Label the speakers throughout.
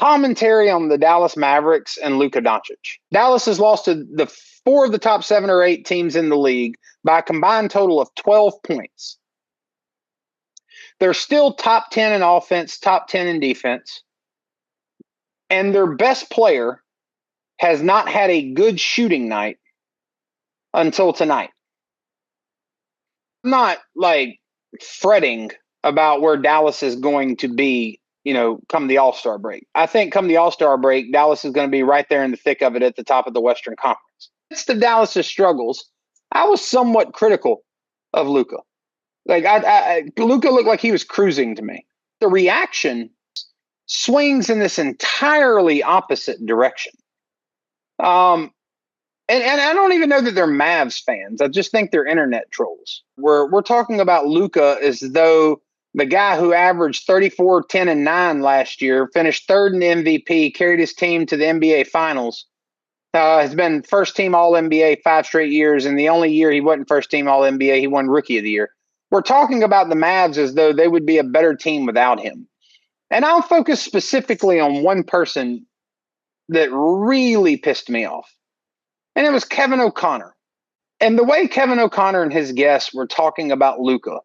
Speaker 1: commentary on the Dallas Mavericks and Luka Doncic. Dallas has lost to the 4 of the top 7 or 8 teams in the league by a combined total of 12 points. They're still top 10 in offense, top 10 in defense. And their best player has not had a good shooting night until tonight. I'm not like fretting about where Dallas is going to be, come the All-Star break. I think come the All-Star break, Dallas is going to be right there in the thick of it at the top of the Western Conference. It's the Dallas' struggles. I was somewhat critical of Luka. Luka looked like he was cruising to me. The reaction swings in this entirely opposite direction. And I don't even know that they're Mavs fans. I just think they're internet trolls. We're talking about Luka as though the guy who averaged 34, 10, and 9 last year, finished 3rd in MVP, carried his team to the NBA Finals, has been first team All-NBA 5 straight years, and the only year he wasn't first team All-NBA, he won Rookie of the Year. We're talking about the Mavs as though they would be a better team without him. And I'll focus specifically on one person that really pissed me off. And it was Kevin O'Connor. And the way Kevin O'Connor and his guests were talking about Luka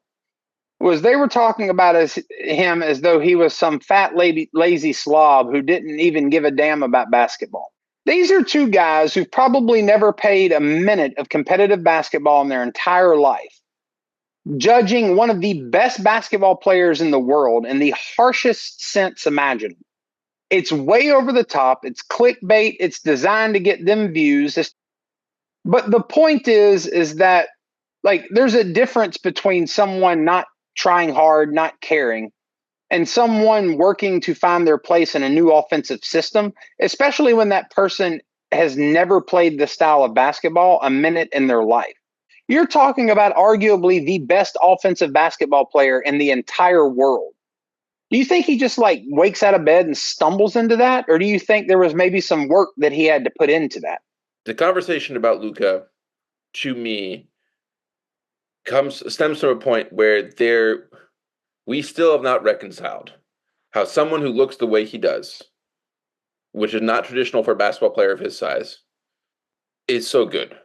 Speaker 1: was they were talking about him as though he was some fat, lazy slob who didn't even give a damn about basketball. These are 2 guys who've probably never played a minute of competitive basketball in their entire life, judging one of the best basketball players in the world in the harshest sense imaginable. It's way over the top. It's clickbait. It's designed to get them views. But the point is that there's a difference between someone not trying hard, not caring, and someone working to find their place in a new offensive system, especially when that person has never played the style of basketball a minute in their life. You're talking about arguably the best offensive basketball player in the entire world. Do you think he just wakes out of bed and stumbles into that? Or do you think there was maybe some work that he had to put into that?
Speaker 2: The conversation about Luka, to me, stems from a point where we still have not reconciled how someone who looks the way he does, which is not traditional for a basketball player of his size, is so good.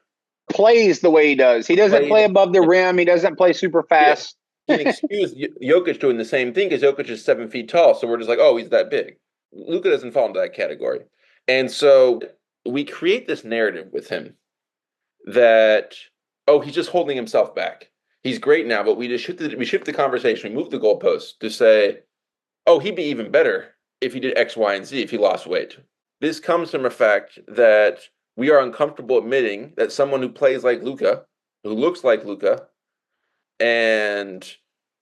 Speaker 1: Plays the way he does. He doesn't play above the rim. He doesn't play super fast.
Speaker 2: You can excuse Jokic doing the same thing because Jokic is 7 feet tall, so we're just like, oh, he's that big. Luka doesn't fall into that category. And so we create this narrative with him that, oh, he's just holding himself back. He's great now, but we shift the conversation. We move the goalpost to say, oh, he'd be even better if he did X, Y, and Z, if he lost weight. This comes from a fact that we are uncomfortable admitting that someone who plays like Luka, who looks like Luka, and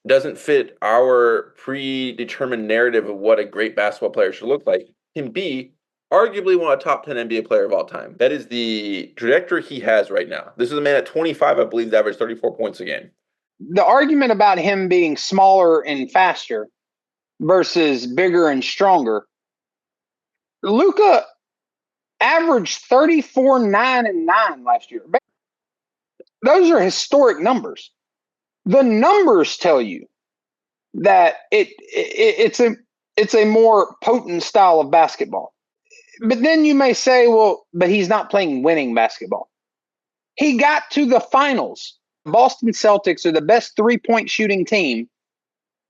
Speaker 2: doesn't fit our predetermined narrative of what a great basketball player should look like, can be arguably one of the top 10 NBA player of all time. That is the trajectory he has right now. This is a man at 25, I believe, that averaged 34 points a game.
Speaker 1: The argument about him being smaller and faster versus bigger and stronger, Luka averaged 34, 9, and 9 last year. Those are historic numbers. The numbers tell you that it's a more potent style of basketball. But then you may say, well, but he's not playing winning basketball. He got to the finals. Boston Celtics are the best 3-point shooting team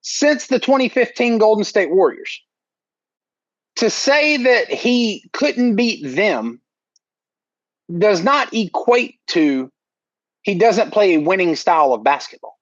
Speaker 1: since the 2015 Golden State Warriors. To say that he couldn't beat them does not equate to he doesn't play a winning style of basketball.